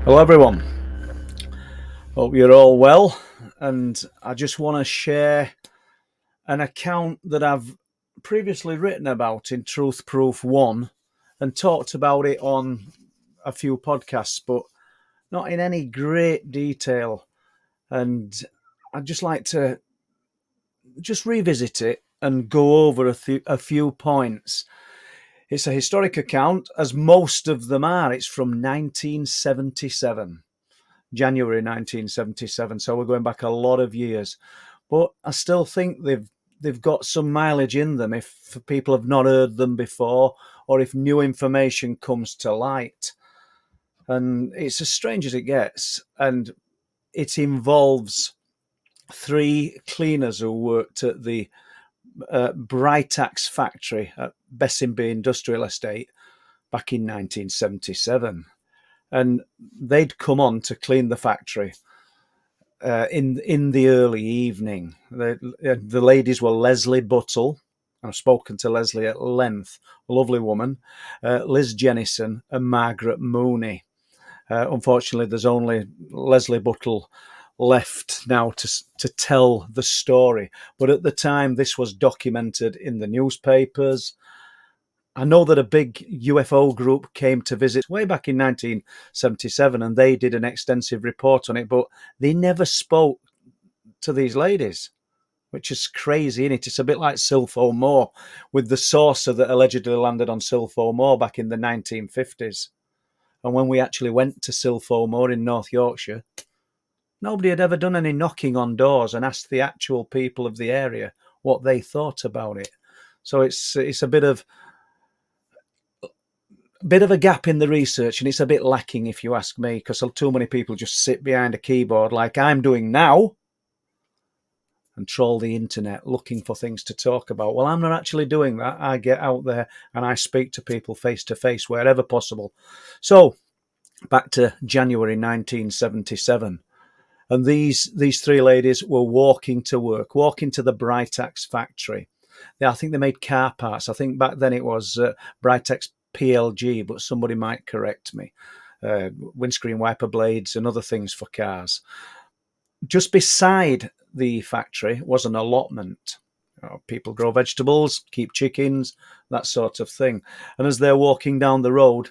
Hello everyone, hope you're all well, and I just want to share an account that I've previously written about in Truth Proof 1 and talked about it on a few podcasts, but not in any great detail. And I'd just like to just revisit it and go over a few points. It's a historic account, as most of them are. It's from 1977. January 1977, so we're going back a lot of years. But I still think they've got some mileage in them if people have not heard them before, or if new information comes to light. And it's as strange as it gets, and it involves three cleaners who worked at the Britax factory at Bessinby Industrial Estate back in 1977. And they'd come on to clean the factory in the early evening. The ladies were Leslie Buttle. I've spoken to Leslie at length, a lovely woman, Liz Jennison and Margaret Mooney. Unfortunately, there's only Leslie Buttle left now to tell the story. But at the time, this was documented in the newspapers. I know that a big UFO group came to visit way back in 1977, and they did an extensive report on it, but they never spoke to these ladies, which is crazy, isn't it? It's a bit like Silpho Moor with the saucer that allegedly landed on Silpho Moor back in the 1950s. And when we actually went to Silpho Moor in North Yorkshire, nobody had ever done any knocking on doors and asked the actual people of the area what they thought about it. So it's a bit of a gap in the research, and it's a bit lacking if you ask me, because too many people just sit behind a keyboard like I'm doing now and troll the internet looking for things to talk about. Well, I'm not actually doing that. I get out there and I speak to people face to face wherever possible. So back to January 1977, and these three ladies were walking to work, walking to the Britax factory. I think they made car parts. I think back then it was Britax PLG, but somebody might correct me. Windscreen wiper blades and other things for cars. Just beside the factory was an allotment. People grow vegetables, keep chickens, that sort of thing. And as they're walking down the road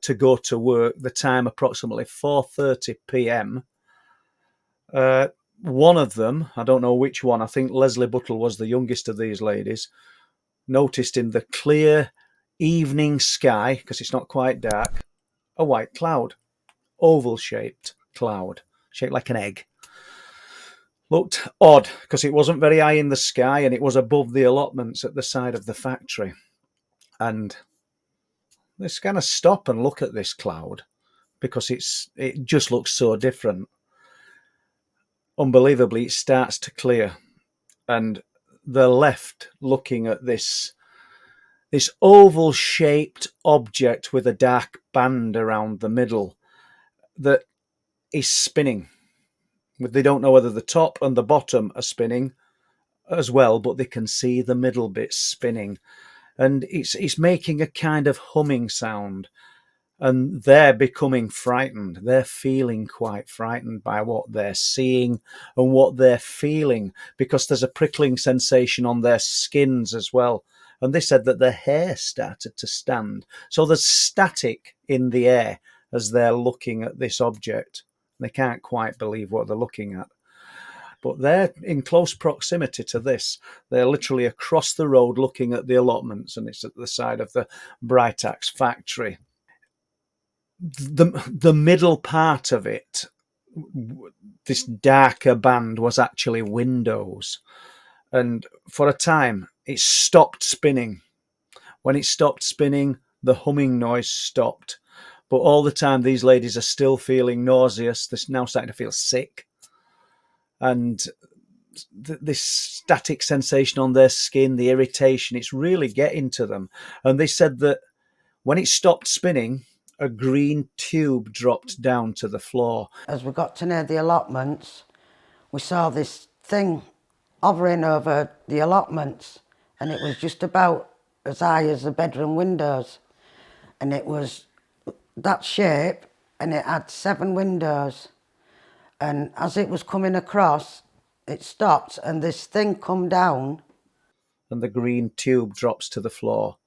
to go to work, the time approximately 4:30 p.m., one of them, I don't know which one, I think Leslie Buttle was the youngest of these ladies, noticed in the clear evening sky, because it's not quite dark, a white cloud, oval-shaped cloud, shaped like an egg. Looked odd, because it wasn't very high in the sky, and it was above the allotments at the side of the factory. And they just kind of stop and look at this cloud, because it just looks so different. Unbelievably, it starts to clear, and they're left looking at this oval-shaped object with a dark band around the middle that is spinning. They don't know whether the top and the bottom are spinning as well, but they can see the middle bit spinning. And it's making a kind of humming sound. And they're becoming frightened. They're feeling quite frightened by what they're seeing and what they're feeling, because there's a prickling sensation on their skins as well. And they said that their hair started to stand. So there's static in the air as they're looking at this object. They can't quite believe what they're looking at. But they're in close proximity to this. They're literally across the road looking at the allotments, and it's at the side of the Britax factory. The middle part of it, this darker band, was actually windows. And for a time, it stopped spinning. When it stopped spinning, the humming noise stopped. But all the time, these ladies are still feeling nauseous. They're now starting to feel sick. And this static sensation on their skin, the irritation, it's really getting to them. And they said that when it stopped spinning, a green tube dropped down to the floor. As we got to near the allotments, we saw this thing hovering over the allotments, and it was just about as high as the bedroom windows, and it was that shape, and it had 7 windows. And as it was coming across, it stopped, and this thing come down. And the green tube drops to the floor.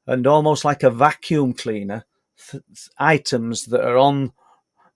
And almost like a vacuum cleaner, items that are on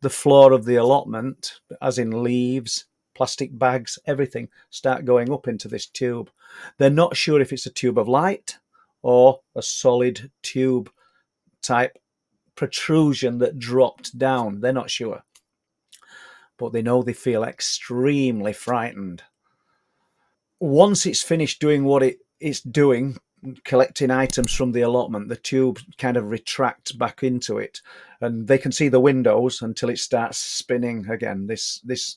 the floor of the allotment, as in leaves, plastic bags, everything, start going up into this tube. They're not sure if it's a tube of light or a solid tube type protrusion that dropped down. They're not sure. But they know they feel extremely frightened. Once it's finished doing what it's doing, collecting items from the allotment, the tube kind of retracts back into it, and they can see the windows until it starts spinning again. This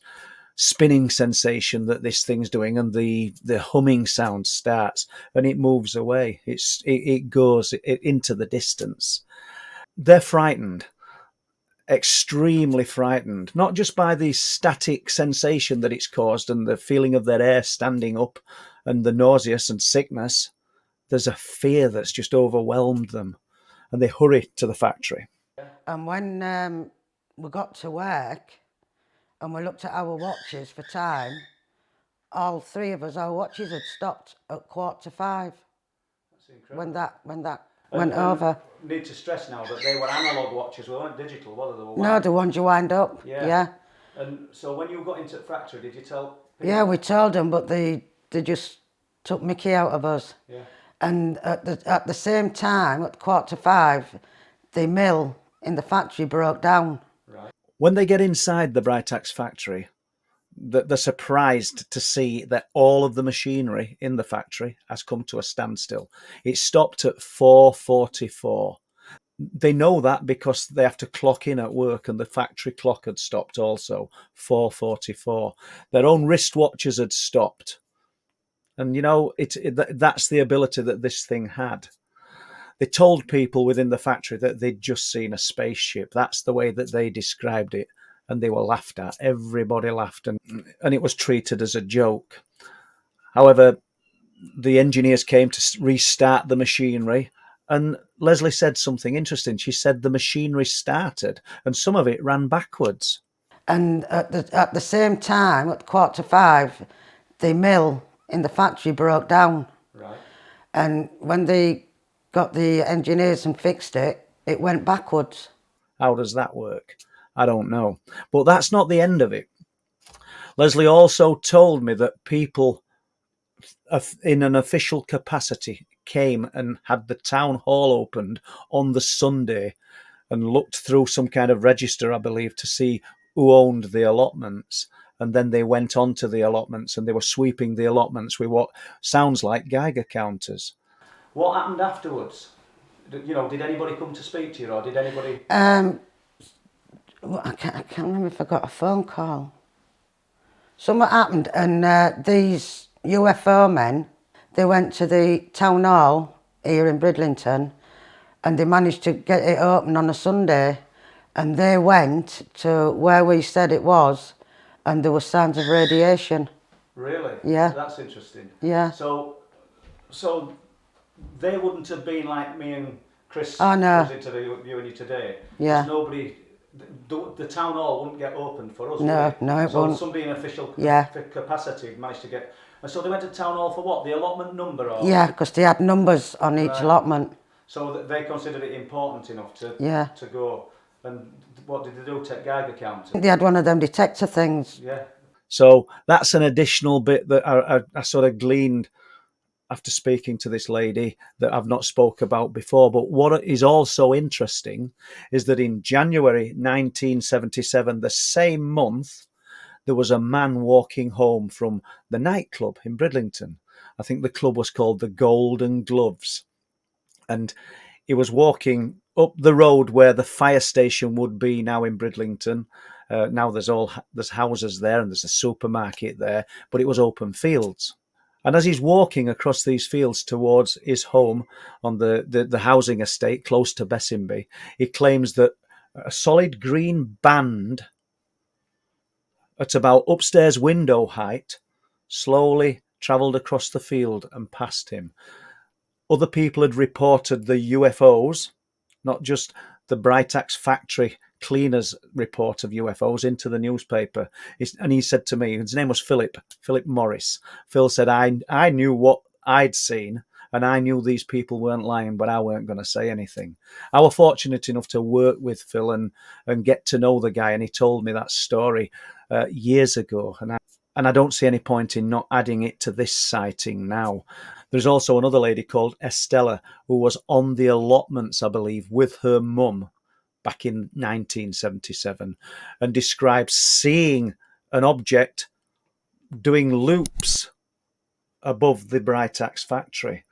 spinning sensation that this thing's doing, and the humming sound starts, and it moves away. It goes into the distance. They're frightened, extremely frightened, not just by the static sensation that it's caused and the feeling of their hair standing up and the nauseous and sickness. There's a fear that's just overwhelmed them, and they hurry to the factory. And when we got to work and we looked at our watches for time, all 3 of us, our watches had stopped at 4:45. That's incredible. When that went over. Need to stress now that they were analog watches, they weren't digital, were they? No, the ones you wind up. Yeah. And so when you got into the factory, did you tell people? Yeah, we told them, but they just took mickey out of us. Yeah. And at the same time, at 4:45, the mill in the factory broke down. Right. When they get inside the Britax factory, they're surprised to see that all of the machinery in the factory has come to a standstill. It stopped at 4:44. They know that because they have to clock in at work, and the factory clock had stopped also, 4:44. Their own wristwatches had stopped. And, you know, that's the ability that this thing had. They told people within the factory that they'd just seen a spaceship. That's the way that they described it. And they were laughed at. Everybody laughed, and it was treated as a joke. However, the engineers came to restart the machinery, and Leslie said something interesting. She said the machinery started, and some of it ran backwards. And at the same time, at 4:45, the mill in the factory broke down. Right. And when they got the engineers and fixed it, it went backwards. How does that work? I don't know. But that's not the end of it. Leslie also told me that people in an official capacity came and had the town hall opened on the Sunday and looked through some kind of register, I believe, to see who owned the allotments. And then they went on to the allotments, and they were sweeping the allotments with what sounds like Geiger counters. What happened afterwards? You know, did anybody come to speak to you, or did anybody... I can't remember if I got a phone call. Something happened, and these UFO men, they went to the town hall here in Bridlington, and they managed to get it open on a Sunday, and they went to where we said it was, and there were signs of radiation. Really? Yeah. That's interesting. Yeah. So they wouldn't have been like me and Chris Oh, no. interviewing you today. Yeah. There's nobody... The town hall wouldn't get opened for us. No, would it? no, it so wouldn't. Somebody in official Yeah. capacity managed to get... And so they went to town hall for what? The allotment number? Or... Yeah, because they had numbers on each Right. allotment. So they considered it important enough to go. And what did they do? Take Geiger counters? They had one of them detector things. Yeah. So that's an additional bit that I sort of gleaned after speaking to this lady that I've not spoke about before. But what is also interesting is that in January 1977, the same month, there was a man walking home from the nightclub in Bridlington. I think the club was called the Golden Gloves. And he was walking up the road where the fire station would be now in Bridlington. Now there's houses there, and there's a supermarket there, but it was open fields. And as he's walking across these fields towards his home on the housing estate close to Bessinby, he claims that a solid green band at about upstairs window height slowly travelled across the field and past him. Other people had reported the UFOs, not just the Britax factory cleaner's report of UFOs into the newspaper. And he said to me, his name was Philip Morris. Phil said, I knew what I'd seen, and I knew these people weren't lying, but I weren't going to say anything. I was fortunate enough to work with Phil and get to know the guy, and he told me that story years ago. And I don't see any point in not adding it to this sighting now. There's also another lady called Estella who was on the allotments, I believe, with her mum back in 1977 and described seeing an object doing loops above the Bright Axe factory.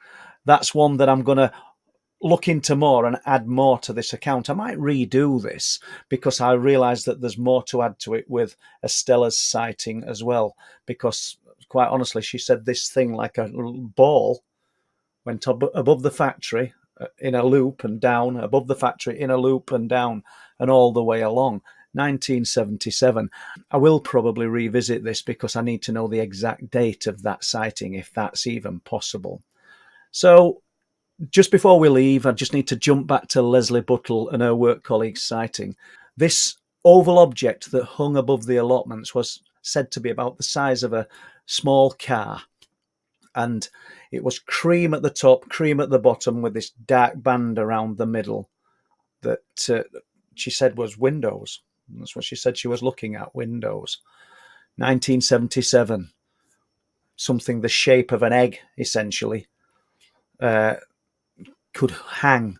That's one that I'm going to look into more and add more to this account. I might redo this because I realise that there's more to add to it with Estella's sighting as well, because quite honestly, she said this thing like a ball went above the factory in a loop and down, above the factory in a loop and down, and all the way along. 1977. I will probably revisit this because I need to know the exact date of that sighting, if that's even possible. So just before we leave, I just need to jump back to Leslie Buttle and her work colleague's sighting. This oval object that hung above the allotments was said to be about the size of a small car. And it was cream at the top, cream at the bottom, with this dark band around the middle that she said was windows. That's what she said she was looking at, windows. 1977. Something the shape of an egg, essentially, could hang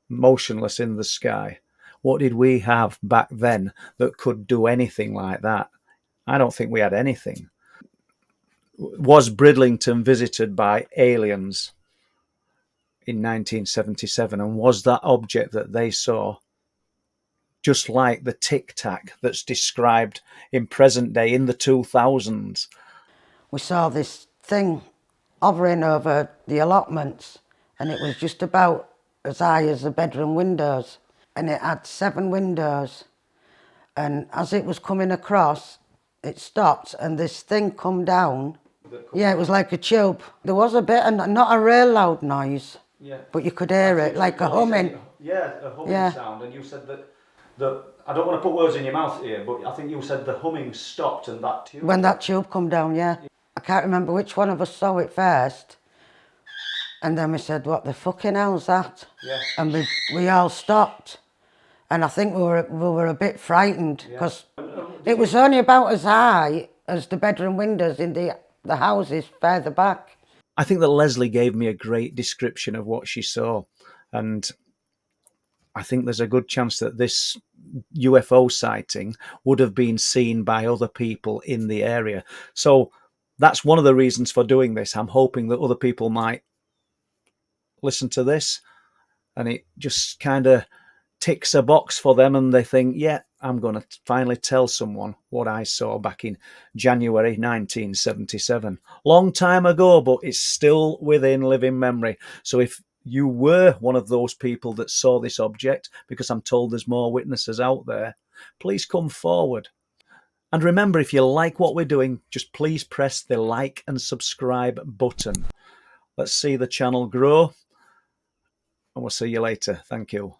motionless in the sky. What did we have back then that could do anything like that? I don't think we had anything. Was Bridlington visited by aliens in 1977? And was that object that they saw just like the tic-tac that's described in present day in the 2000s? We saw this thing hovering over the allotments, and it was just about as high as the bedroom windows, and it had 7 windows. And as it was coming across, it stopped, and this thing come down. Yeah, it was like a tube. There was a bit, and not a real loud noise, but you could hear it like a humming. Yeah, a humming sound. And you said that I don't want to put words in your mouth here, but I think you said the humming stopped and that tube. When that tube come down, yeah. I can't remember which one of us saw it first. And then we said, what the fucking hell's that? Yeah. And we all stopped. And I think we were a bit frightened because it was only about as high as the bedroom windows in the houses further back. I think that Leslie gave me a great description of what she saw. And I think there's a good chance that this UFO sighting would have been seen by other people in the area. So that's one of the reasons for doing this. I'm hoping that other people might listen to this and it just kind of ticks a box for them and they think, yeah, I'm going to finally tell someone what I saw back in January 1977. Long time ago, but it's still within living memory. So if you were one of those people that saw this object, because I'm told there's more witnesses out there, please come forward. And remember, if you like what we're doing, just please press the like and subscribe button. Let's see the channel grow. And we'll see you later. Thank you.